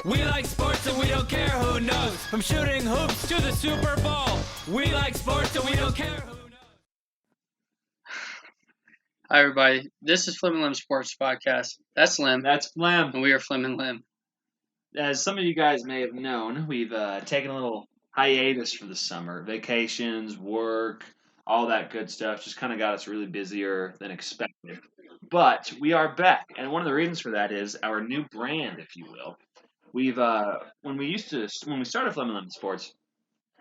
We like sports and we don't care who knows. From shooting hoops to the Super Bowl. We like sports and we don't care who knows. Hi, everybody. This is Flem and Lem Sports Podcast. That's Lem, That's Flem. and we are Flem and Lem. As some of you guys may have known, we've taken a little hiatus for the summer. Vacations, work, all that good stuff just kind of got us really busier than expected. But we are back, and one of the reasons for that is our new brand, if you will. We've when we started Flem and Lem Sports,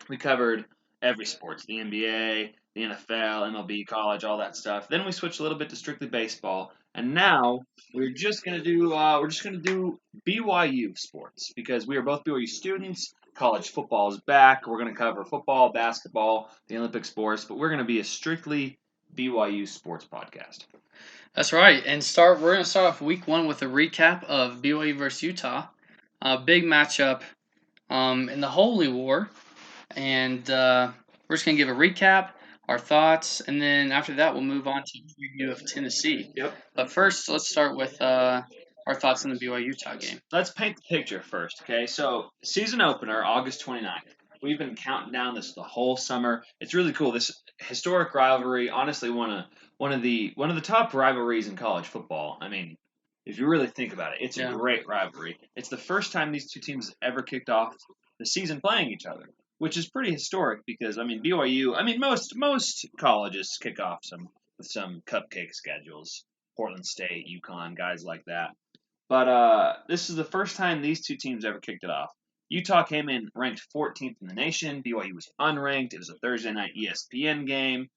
we covered every sports: the NBA, the NFL, MLB, college, all that stuff. Then we switched a little bit to strictly baseball, and now we're just gonna do BYU sports because we are both BYU students. College football is back. We're gonna cover football, basketball, the Olympic sports, but we're gonna be a strictly BYU sports podcast. That's right. And we're going to start off week one with a recap of BYU versus Utah. A big matchup in the Holy War. And we're just going to give a recap, our thoughts, and then after that we'll move on to the review of Tennessee. Yep. But first, let's start with our thoughts on the BYU-Utah game. Let's paint the picture first, okay? So, season opener, August 29th. We've been counting down this the whole summer. It's really cool. This historic rivalry, honestly, one of the top rivalries in college football. I mean, if you really think about it, it's a great rivalry. It's the first time these two teams ever kicked off the season playing each other, which is pretty historic because BYU. Most colleges kick off with some cupcake schedules. Portland State, UConn, guys like that. But this is the first time these two teams ever kicked it off. Utah came in ranked 14th in the nation. BYU was unranked. It was a Thursday night ESPN game.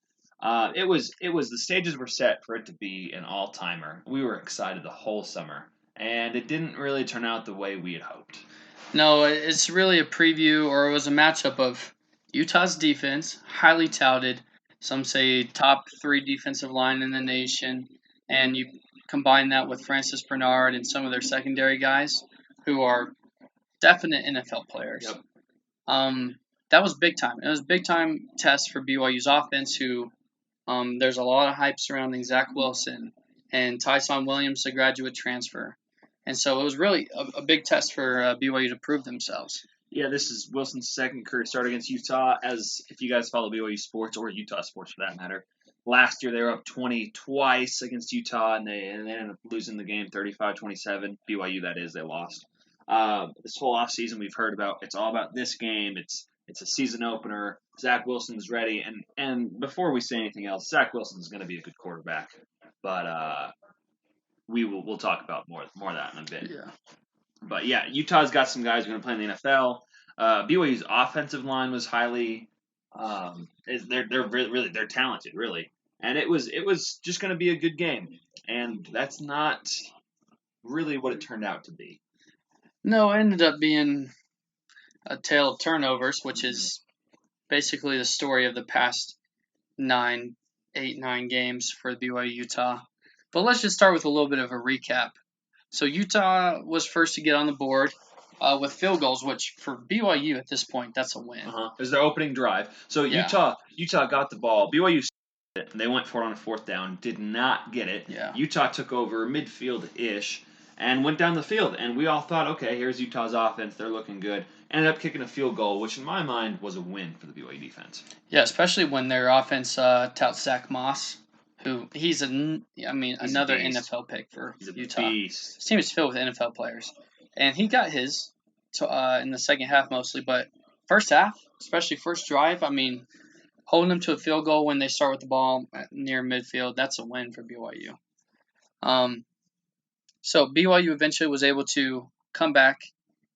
It was the stages were set for it to be an all-timer. We were excited the whole summer, and it didn't really turn out the way we had hoped. No, it's really a preview, or it was a matchup of Utah's defense, highly touted. Some say top 3 defensive line in the nation, and you combine that with Francis Bernard and some of their secondary guys who are definite NFL players. Yep. That was big time. It was a big time test for BYU's offense, who there's a lot of hype surrounding Zach Wilson and Tyson Williams, a graduate transfer. And so it was really a big test for BYU to prove themselves. Yeah, this is Wilson's second career start against Utah. As if you guys follow BYU sports or Utah sports for that matter, last year they were up 20 twice against Utah, and they ended up losing the game 35-27. BYU, that is, they lost. This whole offseason we've heard about, it's all about this game. It's a season opener. Zach Wilson's ready, and before we say anything else, Zach Wilson's going to be a good quarterback. But we'll talk about more of that in a bit. Yeah. But yeah, Utah's got some guys who are going to play in the NFL. BYU's offensive line was highly, they're talented, really, and it was just going to be a good game, and that's not really what it turned out to be. No, it ended up being a tale of turnovers, which is basically the story of the past 9 games for BYU-Utah. But let's just start with a little bit of a recap. So Utah was first to get on the board with field goals, which for BYU at this point, that's a win. It was their opening drive. So Utah got the ball. BYU it, and they went for it on a 4th down, did not get it. Yeah. Utah took over midfield-ish and went down the field. And we all thought, okay, here's Utah's offense. They're looking good. Ended up kicking a field goal, which in my mind was a win for the BYU defense. Yeah, especially when their offense touts Zach Moss, who he's another NFL pick for Utah. Beast. His team is filled with NFL players. And he got his in the second half mostly. But first half, especially first drive, holding them to a field goal when they start with the ball near midfield, that's a win for BYU. So BYU eventually was able to come back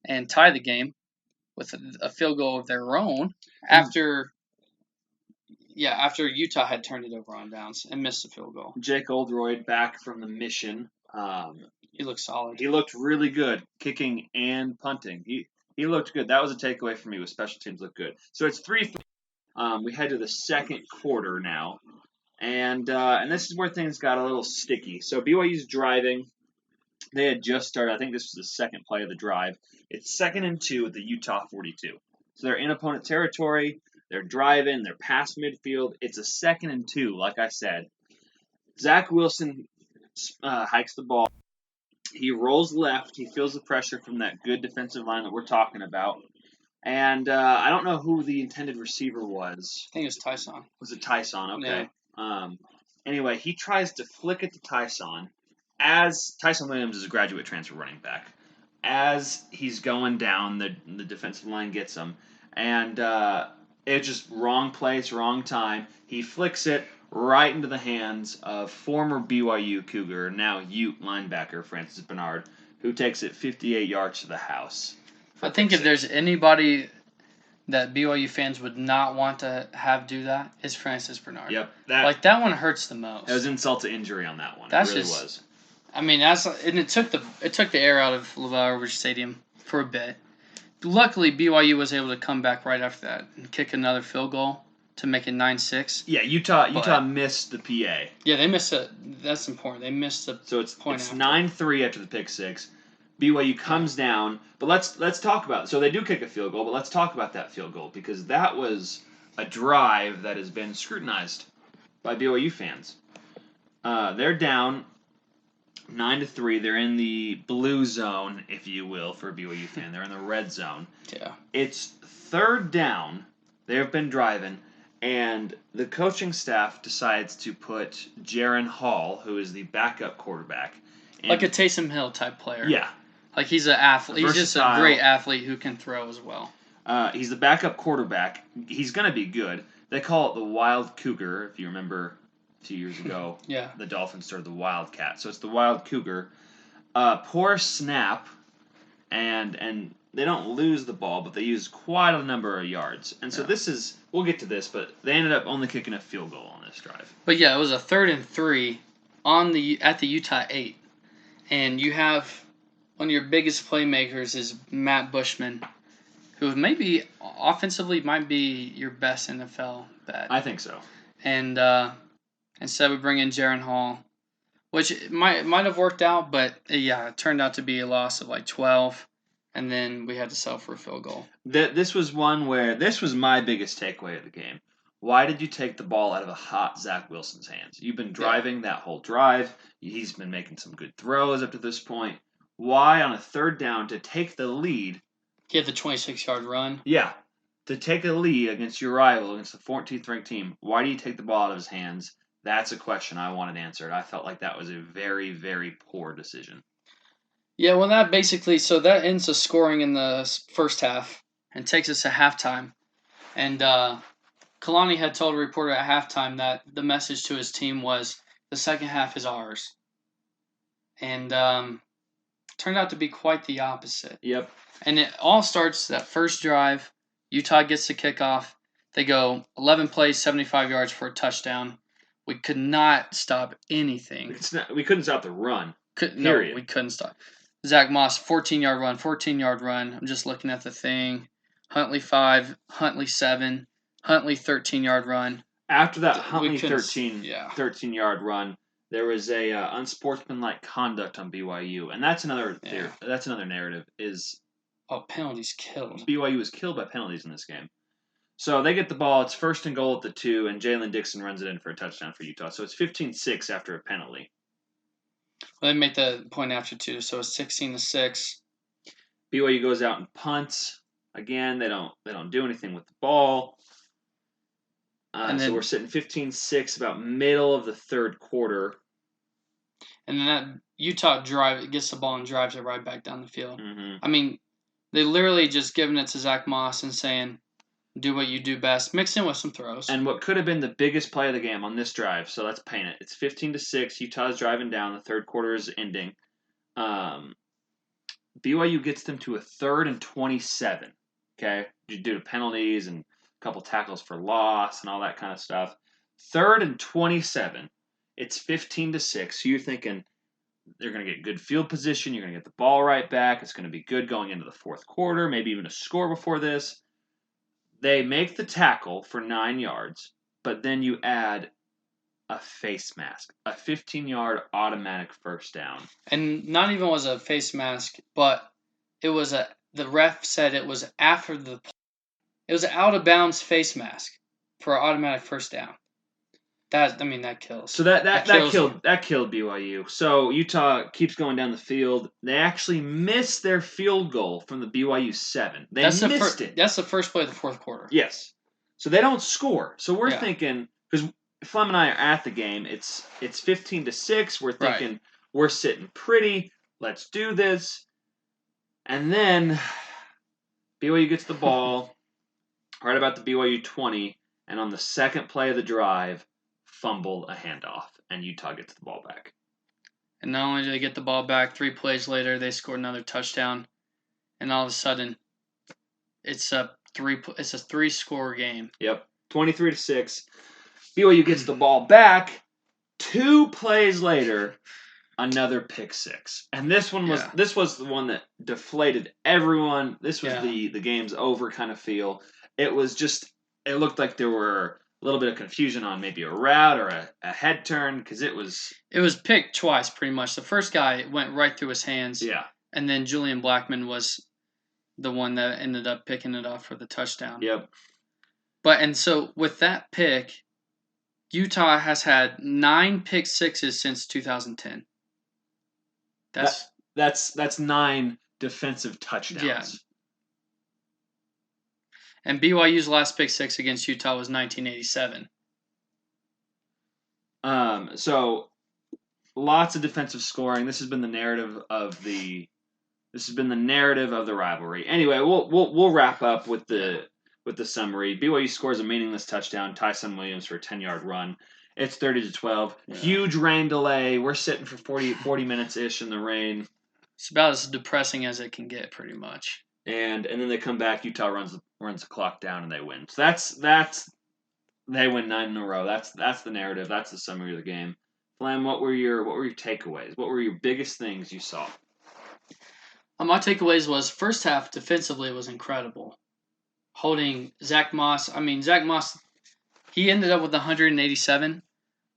and tie the game with a field goal of their own after Utah had turned it over on downs and missed a field goal. Jake Oldroyd back from the mission. He looked solid. He looked really good, kicking and punting. He looked good. That was a takeaway for me. With special teams looked good. So it's 3-3. We head to the second quarter now, and this is where things got a little sticky. So BYU's driving. They had just started. I think this was the second play of the drive. It's 2nd and 2 at the Utah 42. So they're in opponent territory. They're driving. They're past midfield. It's a 2nd and 2, like I said. Zach Wilson hikes the ball He rolls left. He feels the pressure from that good defensive line that we're talking about. And I don't know who the intended receiver was. I think it was Tyson. Was it Tyson? Okay. Yeah. Anyway, he tries to flick it to Tyson as Tyson Williams is a graduate transfer running back. As he's going down, the defensive line gets him. And it's just wrong place, wrong time. He flicks it right into the hands of former BYU Cougar, now Ute linebacker Francis Bernard, who takes it 58 yards to the house. I think if there's anybody that BYU fans would not want to have do that, it's Francis Bernard. Yep. That one hurts the most. It was insult to injury on that one. That's it really just, was. I mean, it took the air out of LaVell Ridge Stadium for a bit. Luckily, BYU was able to come back right after that and kick another field goal to make it 9-6. Yeah, Utah missed the PA. Yeah, they missed it. That's important. They missed the So it's point. It's 9-3 after the pick six. BYU comes down, but let's talk about it. So they do kick a field goal, but let's talk about that field goal because that was a drive that has been scrutinized by BYU fans. They're down 9-3. They're in the blue zone, if you will, for a BYU fan. They're in the red zone. Yeah. It's third down. They've been driving, and the coaching staff decides to put Jaron Hall, who is the backup quarterback. Like a Taysom Hill type player. Yeah. Like he's an athlete. He's just a Versatile. great athlete who can throw as well. He's the backup quarterback. He's going to be good. They call it the Wild Cougar, if you remember a few years ago. Yeah. The Dolphins started the Wildcat. So it's the Wild Cougar. Poor snap, and they don't lose the ball, but they use quite a number of yards. And so we'll get to this, but they ended up only kicking a field goal on this drive. But yeah, it was a 3rd and 3 at the Utah 8. And you have one of your biggest playmakers is Matt Bushman, who maybe offensively might be your best NFL bet. I think so. And instead we bring in Jaron Hall, which might have worked out, but yeah, it turned out to be a loss of like 12, and then we had to settle for a field goal. This was my biggest takeaway of the game. Why did you take the ball out of a hot Zach Wilson's hands? You've been driving that whole drive. He's been making some good throws up to this point. Why on a third down to take the lead? He had the 26-yard run. Yeah, to take the lead against your rival, against the 14th ranked team. Why do you take the ball out of his hands? That's a question I wanted answered. I felt like that was a very, very poor decision. Yeah, well, that ends the scoring in the first half and takes us to halftime. And Kalani had told a reporter at halftime that the message to his team was the second half is ours. And turned out to be quite the opposite. Yep. And it all starts that first drive. Utah gets the kickoff. They go 11 plays, 75 yards for a touchdown. We could not stop anything. We couldn't stop the run. No, we couldn't stop. Zach Moss, 14-yard run. I'm just looking at the thing. Huntley 5, Huntley 7, Huntley 13-yard run. After that Huntley 13-yard run, there was a unsportsmanlike conduct on BYU, and that's another narrative. Is penalties killed. BYU was killed by penalties in this game. So they get the ball. It's 1st and goal at the 2, and Jalen Dixon runs it in for a touchdown for Utah. So it's 15-6 after a penalty. Well, they make the point after 2, so it's 16-6. BYU goes out and punts. Again, they don't do anything with the ball. So we're sitting 15-6 about middle of the third quarter. And then that Utah gets the ball and drives it right back down the field. Mm-hmm. I mean, they literally just giving it to Zach Moss and saying, do what you do best, mix in with some throws. And what could have been the biggest play of the game on this drive, so let's paint it. It's 15-6. Utah's driving down. The third quarter is ending. BYU gets them to a 3rd and 27. Okay? Due to penalties and a couple tackles for loss and all that kind of stuff. 3rd and 27. It's 15-6. So you're thinking they're going to get good field position. You're going to get the ball right back. It's going to be good going into the fourth quarter, maybe even a score before this. They make the tackle for 9 yards, but then you add a face mask, a 15-yard automatic first down. And not even was a face mask, but it was the ref said it was after it was an out of bounds face mask for an automatic first down. That kills. So that kills killed BYU. So Utah keeps going down the field. They actually missed their field goal from the BYU 7. They missed it. That's the first play of the fourth quarter. Yes. So they don't score. So we're Yeah. thinking, because Flem and I are at the game, it's 15-6. We're thinking we're sitting pretty. Let's do this. And then BYU gets the ball right about the BYU 20, and on the second play of the drive, fumble a handoff, and Utah gets the ball back. And not only do they get the ball back, 3 plays later they score another touchdown, and all of a sudden, it's a 3-score game. Yep, 23-6. BYU gets the ball back. 2 plays later, another pick six, and this was the one that deflated everyone. This was the game's over kind of feel. It was just, it looked like there were a little bit of confusion on maybe a route or a head turn, because it was picked twice pretty much. The first guy went right through his hands. Yeah. And then Julian Blackman was the one that ended up picking it off for the touchdown. Yep. And so with that pick, Utah has had 9 pick sixes since 2010. That's 9 defensive touchdowns. Yeah. And BYU's last pick six against Utah was 1987. So lots of defensive scoring. This has been the narrative of the rivalry. Anyway, we'll wrap up with the summary. BYU scores a meaningless touchdown. Tyson Williams for a 10-yard run. It's 30-12. Yeah. Huge rain delay. We're sitting for 40 minutes ish in the rain. It's about as depressing as it can get, pretty much. And then they come back. Utah runs the clock down and they win. So that's they win 9 in a row. That's the narrative. That's the summary of the game. Flem, what were your takeaways? What were your biggest things you saw? My takeaways was first half defensively was incredible. Holding Zach Moss. Zach Moss, he ended up with 187,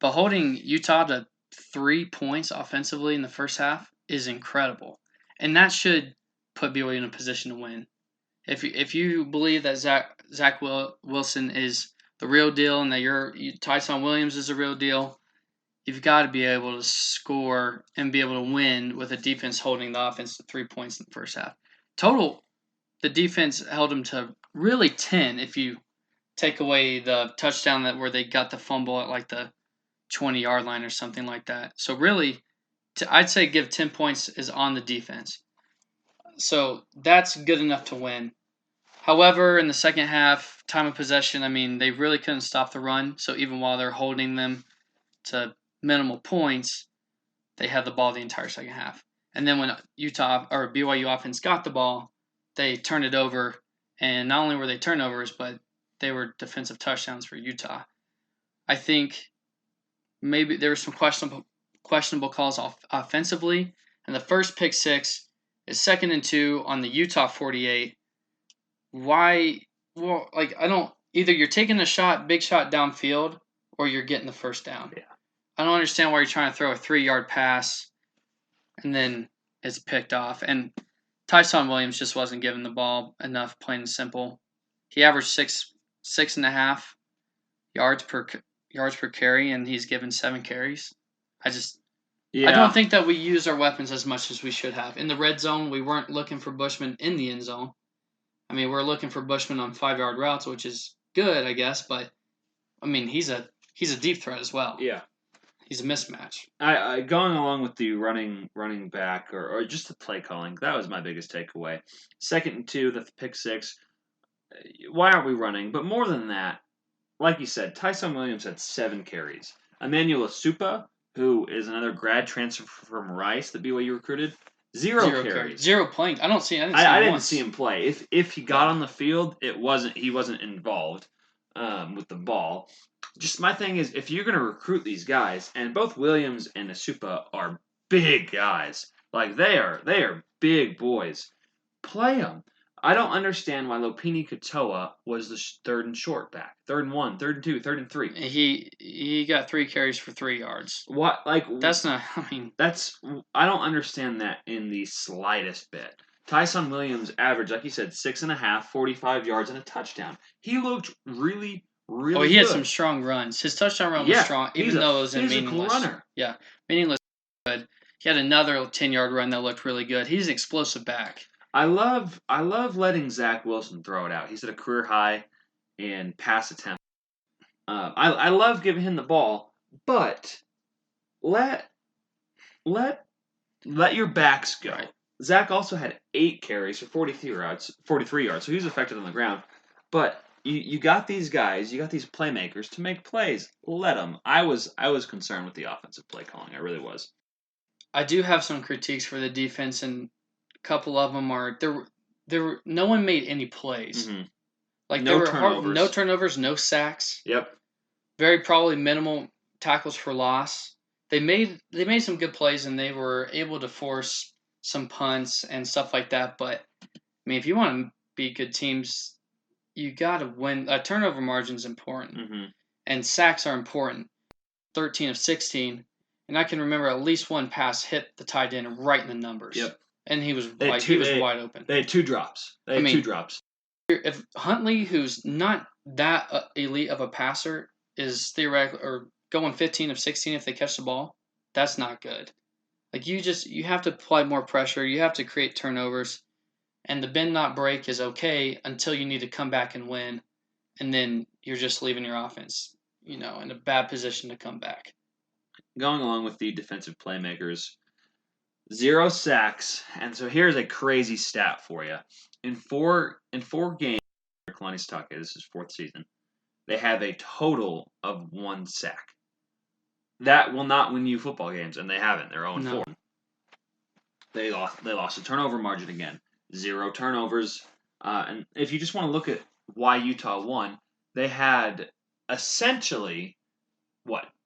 but holding Utah to 3 points offensively in the first half is incredible, and that should put BYU in a position to win. If you believe that Zach Wilson is the real deal and that Tyson Williams is the real deal, you've got to be able to score and be able to win with a defense holding the offense to 3 points in the first half. Total, the defense held them to really 10 if you take away the touchdown where they got the fumble at like the 20-yard line or something like that. So really, I'd say give 10 points is on the defense. So that's good enough to win. However, in the second half, time of possession, they really couldn't stop the run. So even while they're holding them to minimal points, they had the ball the entire second half. And then when BYU offense got the ball, they turned it over. And not only were they turnovers, but they were defensive touchdowns for Utah. I think maybe there were some questionable calls offensively. And the first pick six is 2nd and 2 on the Utah 48. Why? Well, either you're taking a big shot downfield, or you're getting the first down. Yeah. I don't understand why you're trying to throw a 3-yard pass and then it's picked off. And Tyson Williams just wasn't given the ball enough, plain and simple. He averaged 6.5 yards per carry, and he's given 7 carries. I don't think that we use our weapons as much as we should have. In the red zone, we weren't looking for Bushman in the end zone. We're looking for Bushman on 5-yard routes, which is good, I guess, but he's a deep threat as well. Yeah. He's a mismatch. I going along with the running back or just the play calling, that was my biggest takeaway. 2nd and 2, the pick six. Why aren't we running? But more than that, like you said, Tyson Williams had 7 carries. Emmanuel Asupa, who is another grad transfer from Rice that BYU recruited, 0 carries. 0 playing. I didn't see him play. If he got on the field, he wasn't involved with the ball. Just my thing is, if you're going to recruit these guys, and both Williams and Asupa are big guys, they are big boys, play them. I don't understand why Lopini Katoa was the 3rd and short back, 3rd and 1, 3rd and 2, 3rd and 3. He got 3 carries for 3 yards. What That's not. I don't understand that in the slightest bit. Tyson Williams averaged, like you said, 6.5, 45 yards and a touchdown. He looked really, really he good. had some strong runs. His touchdown run was strong, even though it was he's meaningless. a runner. Yeah, meaningless. Good. He had another 10-yard run that looked really good. He's an explosive back. I love letting Zach Wilson throw it out. He's at a career high in pass attempt. I love giving him the ball, but let your backs go. Right. Zach also had 8 carries for 43 yards, so he was effective on the ground. But you got these guys, you got these playmakers to make plays. Let them. I was concerned with the offensive play calling. I really was. I do have some critiques for the defense, and a couple of them are there. No one made any plays. Mm-hmm. Like No turnovers. no turnovers, no sacks. Yep. Very probably minimal tackles for loss. They made some good plays, and they were able to force some punts and stuff like that. But I mean, if you want to be good teams, you got to win. A turnover margin is important, Mm-hmm. and sacks are important. 13 of 16, and I can remember at least one pass hit the tight end right in the numbers. Yep. And he was They wide open. They had 2 drops. Two drops. If Huntley, who's not that elite of a passer, is theoretically or going 15 of 16 if they catch the ball, that's not good. Like you have to apply more pressure. You have to create turnovers, and the bend not break is okay until you need to come back and win, and then you're just leaving your offense, in a bad position to come back. Going along with the defensive playmakers, 0 sacks, and so here's a crazy stat for you. In four games, Kalani Sitake, this is 4th season, they have a total of 1 sack. That will not win you football games, and they haven't. They're 0-4. No. They lost the turnover margin again. 0 turnovers. And if you just want to look at why Utah won, they had essentially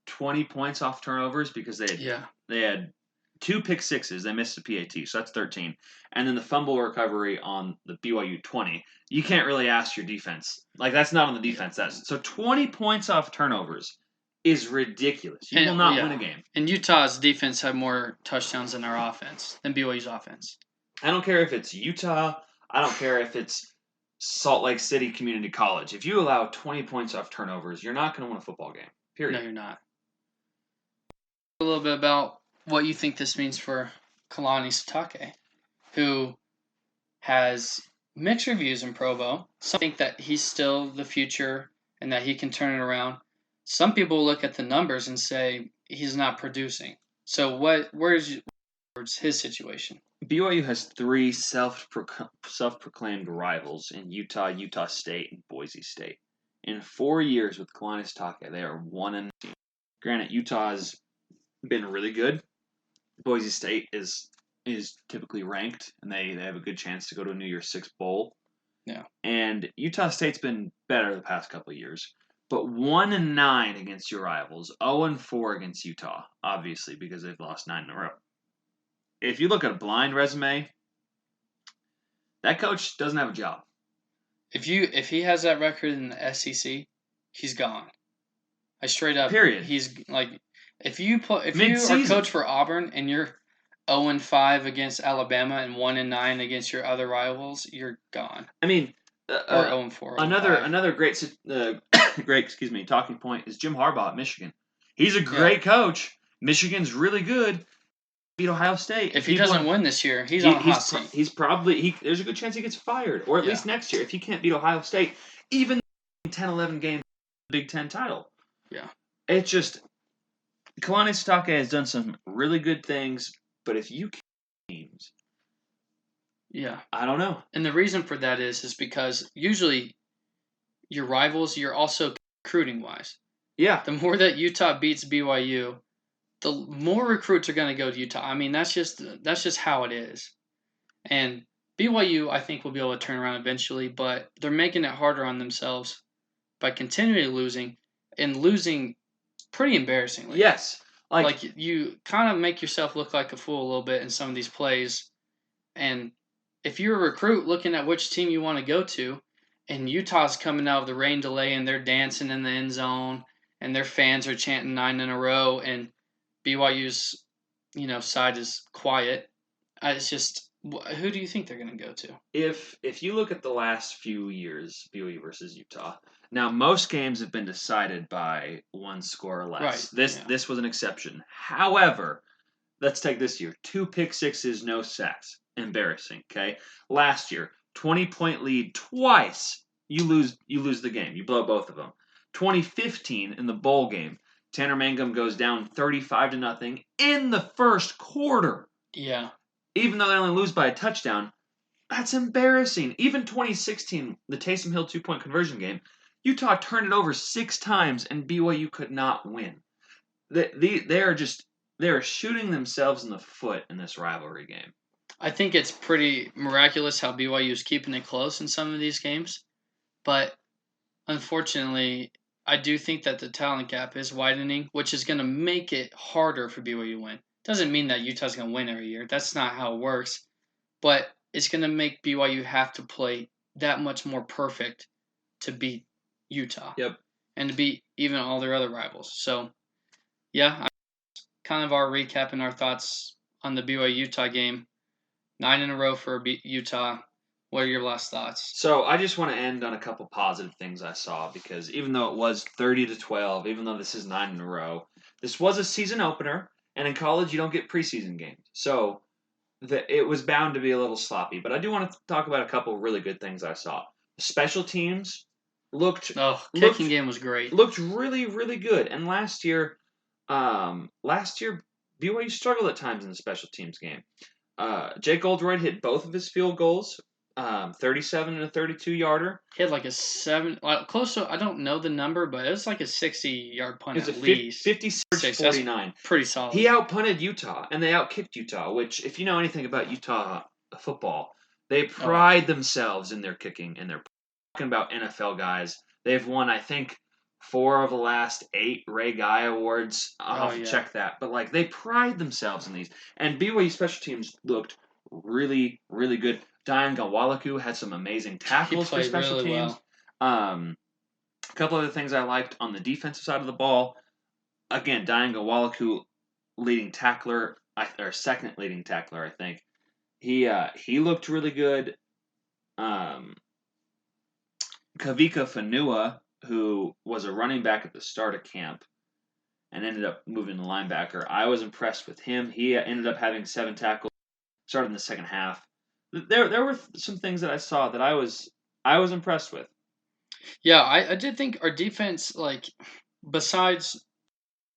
20 points off turnovers because they had 2 pick sixes. They missed a PAT, so that's 13. And then the fumble recovery on the BYU 20. You can't really ask your defense. Like, that's not on the defense. So 20 points off turnovers is ridiculous. You will not win a game. And Utah's defense had more touchdowns than our offense, than BYU's offense. I don't care if it's Utah. I don't care if it's Salt Lake City Community College. If you allow 20 points off turnovers, you're not going to win a football game. Period. No, you're not. A little bit about what you think this means for Kalani Sitake, who has mixed reviews in Provo. Some think that he's still the future and that he can turn it around. Some people look at the numbers and say he's not producing. So where's his situation? BYU has 3 self-proclaimed rivals in Utah, Utah State, and Boise State. In 4 years with Kalani Sitake, they are 1-9. Granted, Utah's been really good. Boise State is typically ranked, and they have a good chance to go to a New Year's Six bowl. Yeah. And Utah State's been better the past couple of years. But 1-9 against your rivals, 0-4 against Utah, obviously, because they've lost 9 in a row. If you look at a blind resume, that coach doesn't have a job. If he has that record in the SEC, he's gone. I straight up. Period. He's like, if you are coach for Auburn and you're 0-5 against Alabama and 1-9 against your other rivals, you're gone. I mean, or 0-4. Another great talking point is Jim Harbaugh at Michigan. He's a great coach. Michigan's really good. Beat Ohio State. If he doesn't win this year, he's on a hot seat. He's probably there's a good chance he gets fired, or at least next year if he can't beat Ohio State, even 10-11 games, Big Ten title. Yeah, it's just Kalani Sitake has done some really good things, but if you can't teams, I don't know. And the reason for that is because usually your rivals, you're also recruiting wise. Yeah, the more that Utah beats BYU, the more recruits are going to go to Utah. I mean, that's just how it is. And BYU, I think, will be able to turn around eventually, but they're making it harder on themselves by continually losing and losing pretty embarrassingly. Yes. Like you kind of make yourself look like a fool a little bit in some of these plays. And if you're a recruit looking at which team you want to go to, and Utah's coming out of the rain delay and they're dancing in the end zone and their fans are chanting 9 in a row and BYU's, side is quiet. It's just Who do you think they're going to go to? If you look at the last few years, BYU versus Utah, now most games have been decided by one score or less. Right, This was an exception. However, let's take this year: 2 pick sixes, no sacks. Embarrassing. Okay, last year, 20-point lead twice. You lose the game. You blow both of them. 2015 in the bowl game, Tanner Mangum goes down 35-0 in the first quarter. Yeah. Even though they only lose by a touchdown, that's embarrassing. Even 2016, the Taysom Hill 2-point conversion game, Utah turned it over 6 times and BYU could not win. They are shooting themselves in the foot in this rivalry game. I think it's pretty miraculous how BYU is keeping it close in some of these games, but unfortunately, I do think that the talent gap is widening, which is going to make it harder for BYU to win. Doesn't mean that Utah's going to win every year. That's not how it works. But it's going to make BYU have to play that much more perfect to beat Utah. Yep. And to beat even all their other rivals. So, yeah, kind of our recap and our thoughts on the BYU-Utah game. 9 in a row for Utah. What are your last thoughts? So I just want to end on a couple positive things I saw, because even though it was 30-12, even though this is 9 in a row, this was a season opener, and in college you don't get preseason games. So it was bound to be a little sloppy. But I do want to talk about a couple really good things I saw. The special teams kicking game was great. Looked really, really good. And last year BYU struggled at times in the special teams game. Jake Oldroyd hit both of his field goals, 37 and a 32-yarder. He had like a 7, close to, I don't know the number, but it was like a 60-yard punt at least. 56-49. Pretty solid. He outpunted Utah, and they outkicked Utah, which, if you know anything about Utah football, they pride themselves in their kicking, and they're talking about NFL guys. They've won, I think, 4 of the last 8 Ray Guy awards. I'll have to check that. But, they pride themselves in these. And BYU special teams looked really, really good. Diane Gawalaku had some amazing tackles for special teams. Well. A couple other things I liked on the defensive side of the ball. Again, Diane Gawalaku, leading tackler, or second leading tackler, I think. He looked really good. Kavika Fanua, who was a running back at the start of camp and ended up moving to linebacker, I was impressed with him. He ended up having 7 tackles, started in the second half. There were some things that I saw that I was impressed with. Yeah, I did think our defense, besides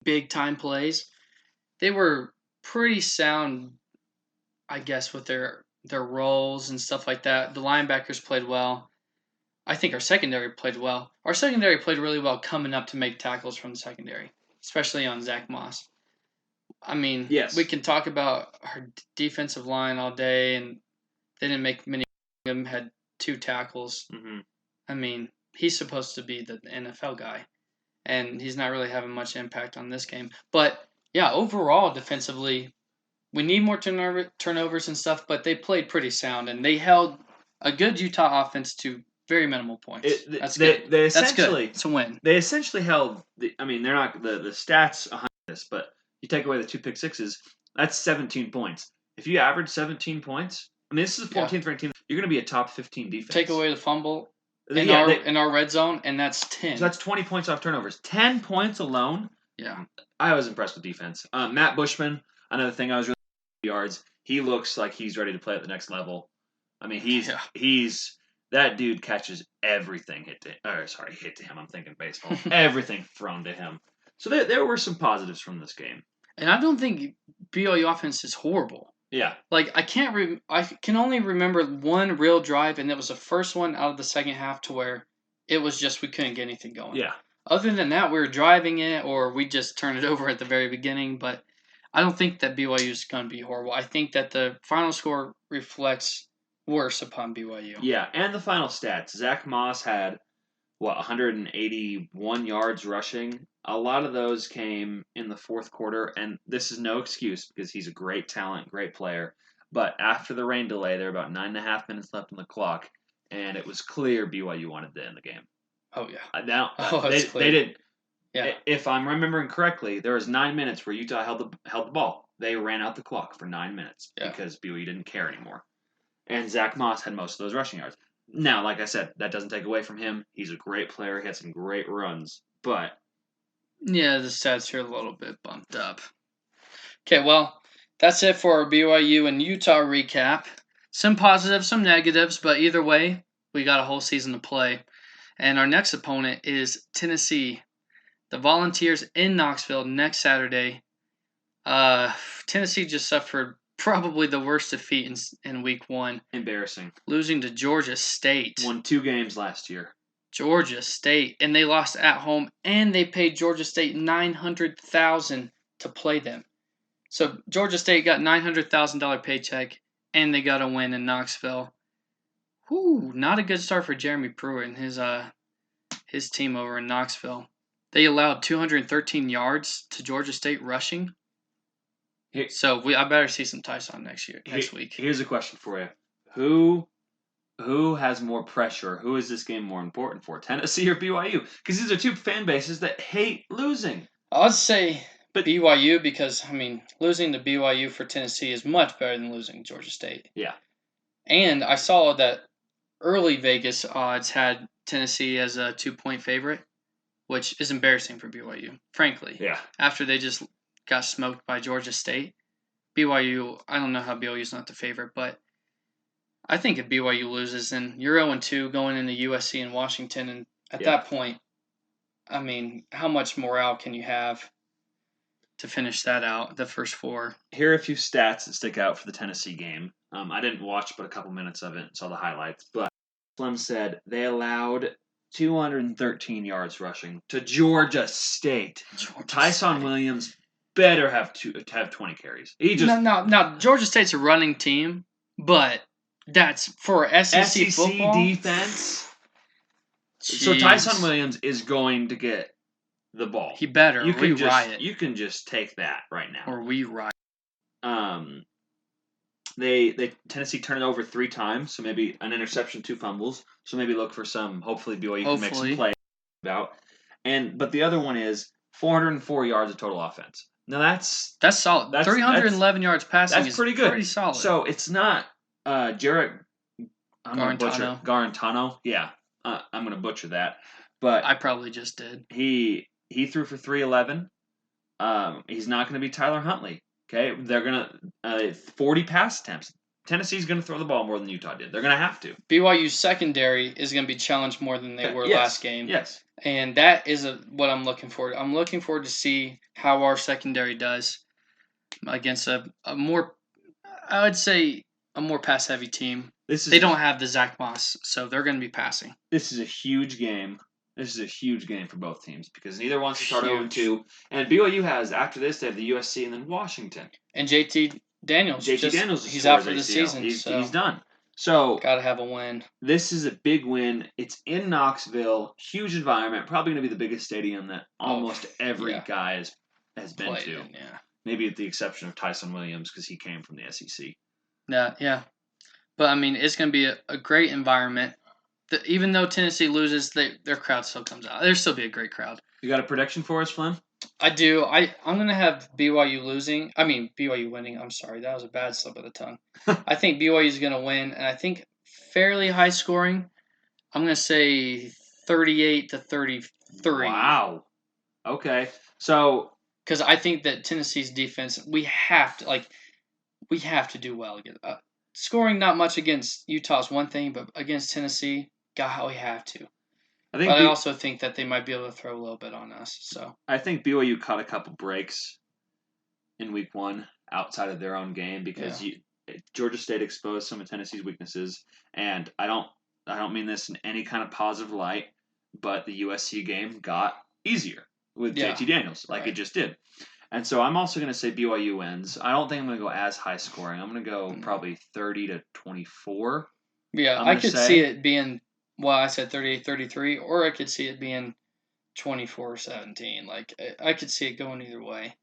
big time plays, they were pretty sound, I guess, with their roles and stuff like that. The linebackers played well. I think our secondary played well. Our secondary played really well coming up to make tackles from the secondary, especially on Zach Moss. I mean, yes, we can talk about our defensive line all day, and they didn't make many of them, had 2 tackles. Mm-hmm. I mean, he's supposed to be the NFL guy, and he's not really having much impact on this game. But, yeah, overall, defensively, we need more turnovers and stuff, but they played pretty sound, and they held a good Utah offense to very minimal points. That's good. That's good. It's a win. They essentially held, they're not the stats behind this, but you take away the 2 pick sixes, that's 17 points. If you average 17 points, this is the 14th ranked team. You're going to be a top 15 defense. Take away the fumble in our red zone, and that's 10. So that's 20 points off turnovers. 10 points alone. Yeah. I was impressed with defense. Matt Bushman, another thing I was really yards. He looks like he's ready to play at the next level. I mean, he's that dude catches everything hit to him. I'm thinking baseball. Everything thrown to him. So there were some positives from this game. And I don't think BYU offense is horrible. Yeah. I can only remember one real drive, and that was the first one out of the second half to where it was just we couldn't get anything going. Yeah. Other than that, we were driving it, or we just turned it over at the very beginning. But I don't think that BYU is going to be horrible. I think that the final score reflects worse upon BYU. Yeah, and the final stats. Zach Moss had, 181 yards rushing. A lot of those came in the fourth quarter, and this is no excuse because he's a great talent, great player. But after the rain delay, there were about 9.5 minutes left on the clock, and it was clear BYU wanted to end the game. Oh, yeah. They didn't. Yeah. If I'm remembering correctly, there was 9 minutes where Utah held the ball. They ran out the clock for 9 minutes because BYU didn't care anymore. and Zach Moss had most of those rushing yards. Now, like I said, that doesn't take away from him. He's a great player. He had some great runs, but Yeah, the stats are a little bit bumped up. Okay, well, that's it for our BYU and Utah recap. Some positives, some negatives, but either way, we got a whole season to play. And our next opponent is Tennessee. The Volunteers in Knoxville next Saturday. Tennessee just suffered probably the worst defeat in week 1. embarrassing. Losing to Georgia State. Won 2 games last year. Georgia State. And they lost at home, and they paid Georgia State $900,000 to play them. So Georgia State got $900,000 paycheck, and they got a win in Knoxville. Whew, not a good start for Jeremy Pruitt and his team over in Knoxville. They allowed 213 yards to Georgia State rushing. So I better see some Tyson next week. Here's a question for you: Who has more pressure? Who is this game more important for, Tennessee or BYU? Because these are two fan bases that hate losing. I'd say BYU because losing to BYU for Tennessee is much better than losing to Georgia State. Yeah. And I saw that early Vegas odds had Tennessee as a 2-point favorite, which is embarrassing for BYU, frankly. Yeah. After they just got smoked by Georgia State. BYU, I don't know how BYU's not the favorite, but I think if BYU loses, then you're 0-2 going into USC and Washington, and at that point, how much morale can you have to finish that out, the first 4? Here are a few stats that stick out for the Tennessee game. I didn't watch but a couple minutes of it and saw the highlights, but Flem said they allowed 213 yards rushing to Georgia State. Tyson Williams better have 20 carries. No, Georgia State's a running team, but that's for SEC football defense. Jeez. So Tyson Williams is going to get the ball. He better. You can riot. You can just take that right now. Or we riot. Tennessee turned it over 3 times, so maybe an interception, 2 fumbles. So maybe look for some. Hopefully BYU can make some play about. But the other one is 404 yards of total offense. Now that's solid. 311 yards passing. That's pretty good. Pretty solid. So it's not Jarrett Garantano. Yeah, I'm gonna butcher that, but I probably just did. He threw for 311. He's not gonna be Tyler Huntley. Okay, they're gonna 40 pass attempts. Tennessee's gonna throw the ball more than Utah did. They're gonna have to. BYU's secondary is gonna be challenged more than they were last game. Yes. And that is what I'm looking forward to. I'm looking forward to see how our secondary does against a more, I would say, a more pass-heavy team. They don't have the Zach Moss, so they're going to be passing. This is a huge game. This is a huge game for both teams because neither wants to start 0-2. And BYU has, after this, they have the USC and then Washington. And JT Daniels. He's out for the season. He's done. So got to have a win. This is a big win. It's in Knoxville, huge environment. Probably going to be the biggest stadium that almost every guy has been to. Maybe at the exception of Tyson Williams because he came from the SEC. Yeah. But it's going to be a great environment. Even though Tennessee loses, their crowd still comes out. There'll still be a great crowd. You got a prediction for us, Flem? I do. I'm going to have BYU winning. I'm sorry. That was a bad slip of the tongue. I think BYU is going to win, and I think fairly high scoring. I'm going to say 38-33. Wow. Okay. So, because I think that Tennessee's defense, we have to do well against. Scoring not much against Utah is one thing, but against Tennessee, God, we have to. I also think that they might be able to throw a little bit on us. So I think BYU caught a couple breaks in week 1 outside of their own game because Georgia State exposed some of Tennessee's weaknesses, and I don't mean this in any kind of positive light, but the USC game got easier with JT Daniels, it just did. And so I'm also going to say BYU wins. I don't think I'm going to go as high scoring. I'm going to go probably 30-24. Yeah, I could see it being. Well, I said 38-33, or I could see it being 24-17. I could see it going either way.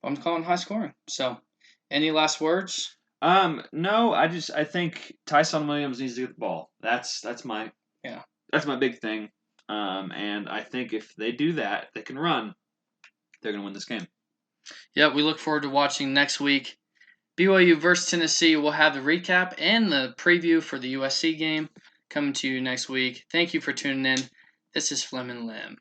I'm calling high scoring. So, any last words? No. I think Tyson Williams needs to get the ball. That's my big thing. And I think if they do that, they can run. They're gonna win this game. Yeah, we look forward to watching next week. BYU versus Tennessee. We'll have the recap and the preview for the USC game coming to you next week. Thank you for tuning in. This is Flem and Lem.